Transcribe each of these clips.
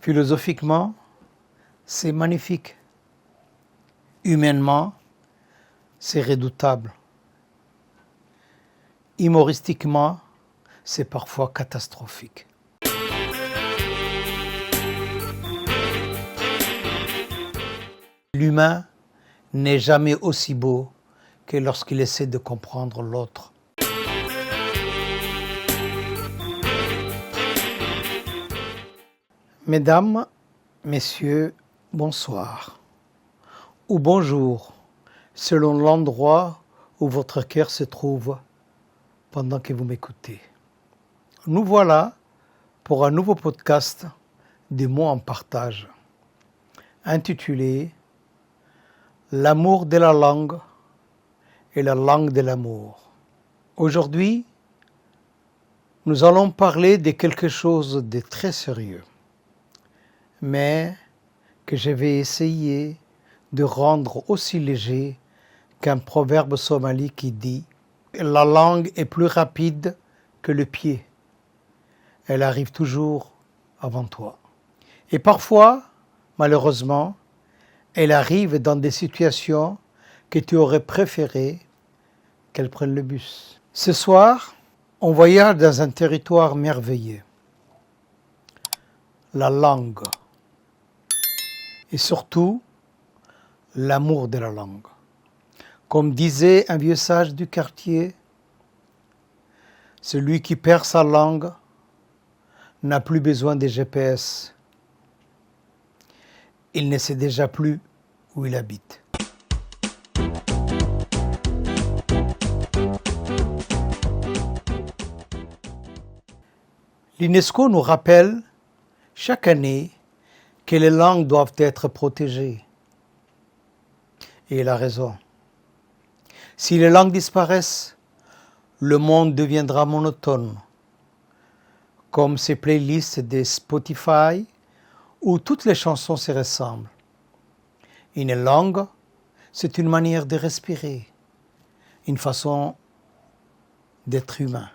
Philosophiquement, c'est magnifique. Humainement, c'est redoutable. Humoristiquement, c'est parfois catastrophique. L'humain n'est jamais aussi beau que lorsqu'il essaie de comprendre l'autre. Mesdames, Messieurs, bonsoir ou bonjour, selon l'endroit où votre cœur se trouve pendant que vous m'écoutez. Nous voilà pour un nouveau podcast des mots en partage, intitulé « L'amour de la langue et la langue de l'amour ». Aujourd'hui, nous allons parler de quelque chose de très sérieux, mais que je vais essayer de rendre aussi léger qu'un proverbe somali qui dit « La langue est plus rapide que le pied. Elle arrive toujours avant toi. » Et parfois, malheureusement, elle arrive dans des situations que tu aurais préféré qu'elle prenne le bus. Ce soir, on voyage dans un territoire merveilleux. La langue. Et surtout, l'amour de la langue. Comme disait un vieux sage du quartier, celui qui perd sa langue n'a plus besoin de GPS. Il ne sait déjà plus où il habite. L'UNESCO nous rappelle chaque année que les langues doivent être protégées. Et il a raison. Si les langues disparaissent, le monde deviendra monotone, comme ces playlists de Spotify où toutes les chansons se ressemblent. Une langue, c'est une manière de respirer, une façon d'être humain,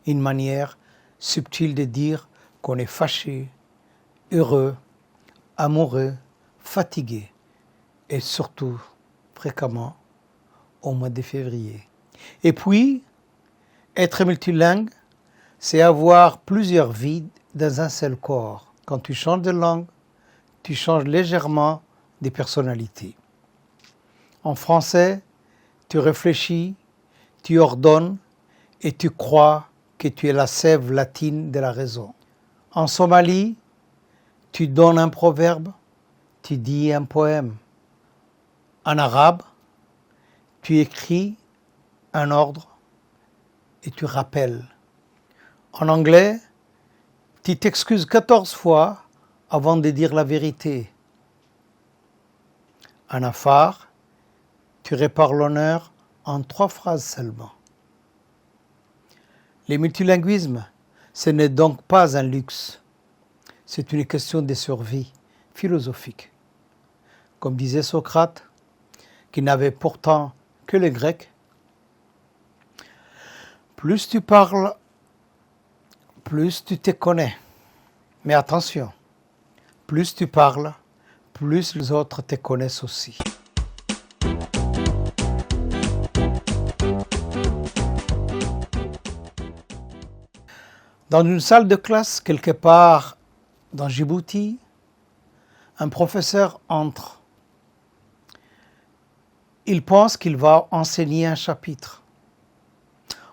une manière subtile de dire qu'on est fâché, heureux, amoureux, fatigué et surtout, fréquemment, au mois de février. Et puis, être multilingue, c'est avoir plusieurs vies dans un seul corps. Quand tu changes de langue, tu changes légèrement de personnalité. En français, tu réfléchis, tu ordonnes et tu crois que tu es la sève latine de la raison. En Somalie, tu donnes un proverbe, tu dis un poème. En arabe, tu écris un ordre et tu rappelles. En anglais, tu t'excuses 14 fois avant de dire la vérité. En affaires, tu répares l'honneur en 3 phrases seulement. Le multilinguisme, ce n'est donc pas un luxe. C'est une question de survie philosophique. Comme disait Socrate, qui n'avait pourtant que le grec, plus tu parles, plus tu te connais. Mais attention, plus tu parles, plus les autres te connaissent aussi. Dans une salle de classe, quelque part dans Djibouti, un professeur entre. Il pense qu'il va enseigner un chapitre.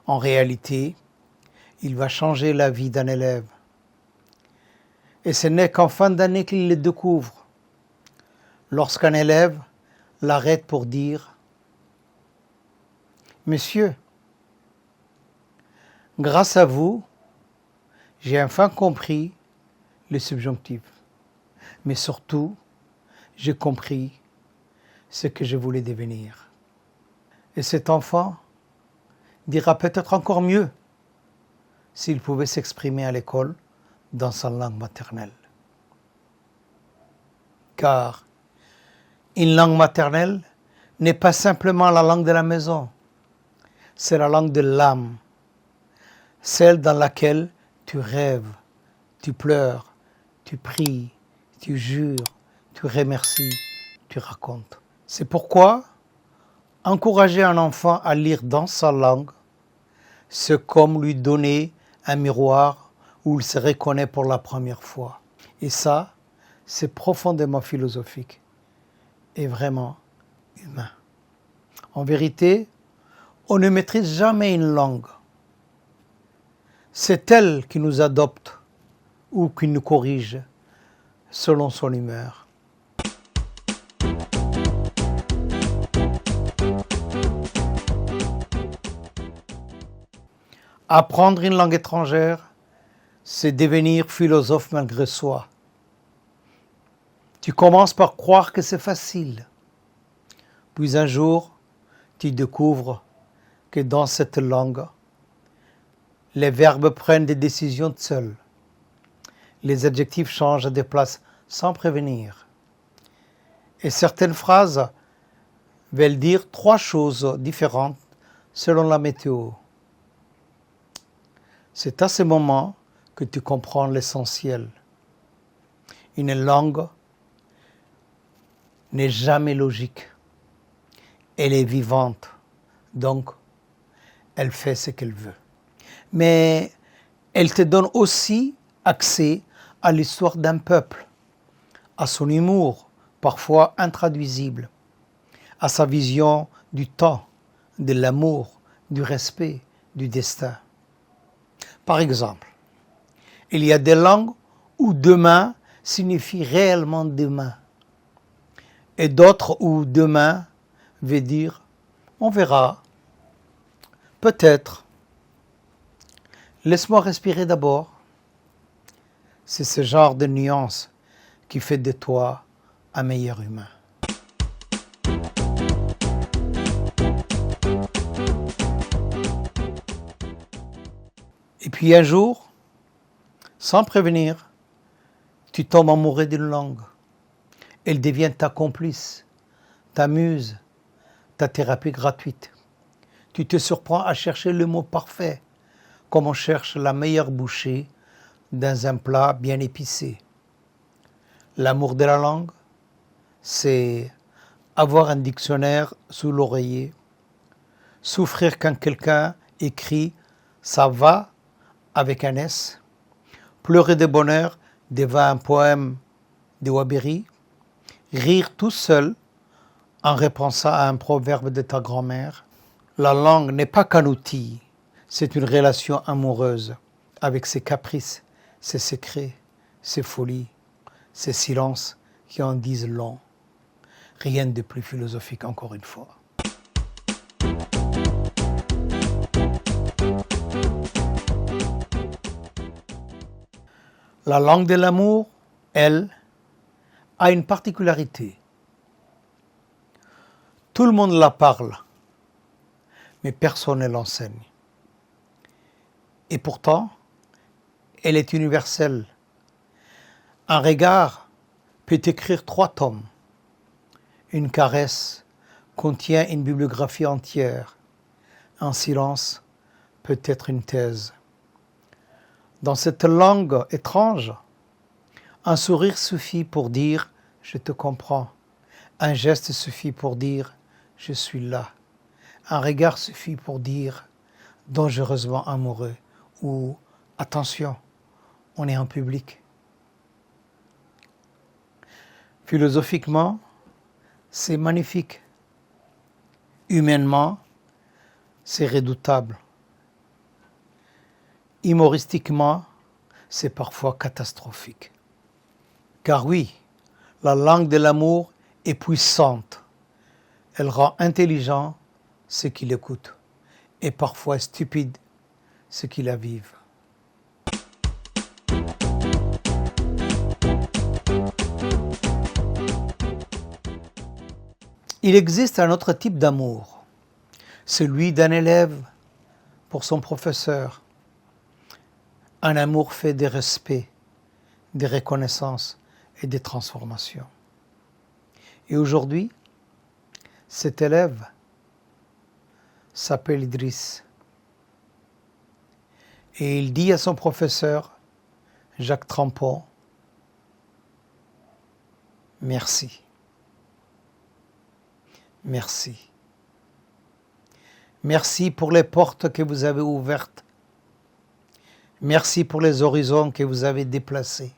En réalité, il va changer la vie d'un élève. Et ce n'est qu'en fin d'année qu'il le découvre. Lorsqu'un élève l'arrête pour dire « Monsieur, grâce à vous, j'ai enfin compris le subjonctif. Mais surtout, j'ai compris ce que je voulais devenir. » Et cet enfant dira peut-être encore mieux s'il pouvait s'exprimer à l'école dans sa langue maternelle. Car une langue maternelle n'est pas simplement la langue de la maison, c'est la langue de l'âme, celle dans laquelle tu rêves, tu pleures, tu pries, tu jures, tu remercies, tu racontes. C'est pourquoi encourager un enfant à lire dans sa langue, c'est comme lui donner un miroir où il se reconnaît pour la première fois. Et ça, c'est profondément philosophique et vraiment humain. En vérité, on ne maîtrise jamais une langue. C'est elle qui nous adopte ou qui nous corrige selon son humeur. Apprendre une langue étrangère, c'est devenir philosophe malgré soi. Tu commences par croire que c'est facile. Puis un jour, tu découvres que dans cette langue, les verbes prennent des décisions seuls. Les adjectifs changent de place sans prévenir. Et certaines phrases veulent dire 3 choses différentes selon la météo. C'est à ce moment que tu comprends l'essentiel. Une langue n'est jamais logique. Elle est vivante, donc elle fait ce qu'elle veut. Mais elle te donne aussi accès à l'histoire d'un peuple, à son humour, parfois intraduisible, à sa vision du temps, de l'amour, du respect, du destin. Par exemple, il y a des langues où demain signifie réellement demain, et d'autres où demain veut dire on verra, peut-être. Laisse-moi respirer d'abord. C'est ce genre de nuance qui fait de toi un meilleur humain. Et puis un jour, sans prévenir, tu tombes amoureux d'une langue. Elle devient ta complice, ta muse, ta thérapie gratuite. Tu te surprends à chercher le mot parfait, comme on cherche la meilleure bouchée dans un plat bien épicé. L'amour de la langue, c'est avoir un dictionnaire sous l'oreiller, souffrir quand quelqu'un écrit « ça va » avec un S, pleurer de bonheur devant un poème de Waberi, rire tout seul en repensant à un proverbe de ta grand-mère. La langue n'est pas qu'un outil, c'est une relation amoureuse avec ses caprices, ses secrets, ses folies, ses silences qui en disent long. Rien de plus philosophique encore une fois. La langue de l'amour, elle, a une particularité. Tout le monde la parle, mais personne ne l'enseigne. Et pourtant, elle est universelle. Un regard peut écrire 3 tomes. Une caresse contient une bibliographie entière. Un silence peut être une thèse. Dans cette langue étrange, un sourire suffit pour dire « je te comprends ». Un geste suffit pour dire « je suis là ». Un regard suffit pour dire « dangereusement amoureux » ou « attention, on est en public ». Philosophiquement, c'est magnifique. Humainement, c'est redoutable. Humoristiquement, c'est parfois catastrophique. Car oui, la langue de l'amour est puissante. Elle rend intelligent ceux qui l'écoutent et parfois stupide ceux qui la vivent. Il existe un autre type d'amour, celui d'un élève pour son professeur. Un amour fait de respect, de reconnaissance et de transformation. Et aujourd'hui, cet élève s'appelle Idriss. Et il dit à son professeur, Jacques Trampon, merci. Merci. Merci pour les portes que vous avez ouvertes. Merci pour les horizons que vous avez déplacés.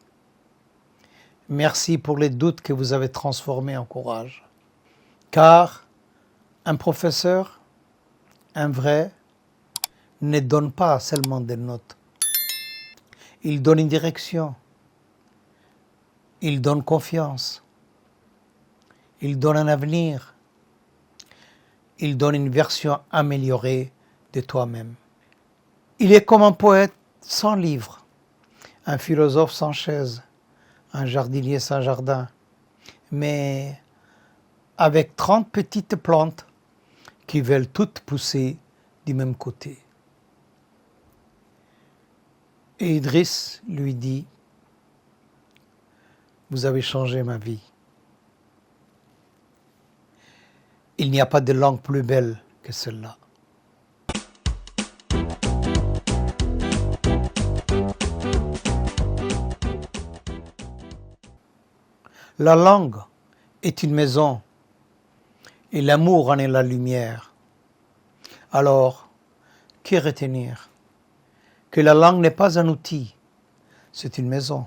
Merci pour les doutes que vous avez transformés en courage. Car un professeur, un vrai, ne donne pas seulement des notes. Il donne une direction. Il donne confiance. Il donne un avenir. Il donne une version améliorée de toi-même. Il est comme un poète sans livre, un philosophe sans chaise, un jardinier sans jardin, mais avec 30 petites plantes qui veulent toutes pousser du même côté. Et Idriss lui dit, vous avez changé ma vie. Il n'y a pas de langue plus belle que celle-là. La langue est une maison et l'amour en est la lumière. Alors, que retenir? Que la langue n'est pas un outil, c'est une maison.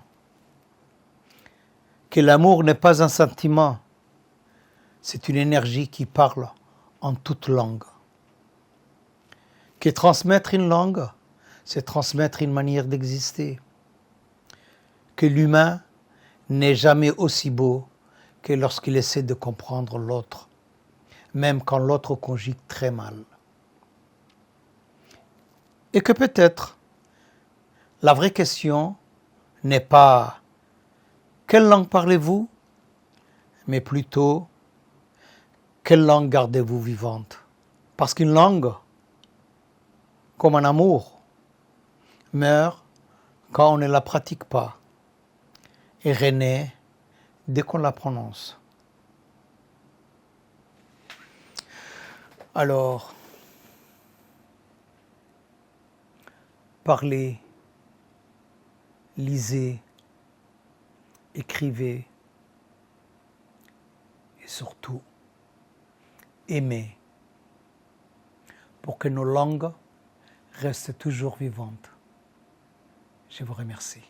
Que l'amour n'est pas un sentiment, c'est une énergie qui parle en toute langue. Que transmettre une langue, c'est transmettre une manière d'exister. Que l'humain n'est jamais aussi beau que lorsqu'il essaie de comprendre l'autre, même quand l'autre conjugue très mal. Et que peut-être, la vraie question n'est pas « quelle langue parlez-vous ?», mais plutôt « quelle langue gardez-vous vivante ?» Parce qu'une langue, comme un amour, meurt quand on ne la pratique pas et renaît dès qu'on la prononce. Alors, parlez, lisez, écrivez et surtout aimez pour que nos langues restent toujours vivantes. Je vous remercie.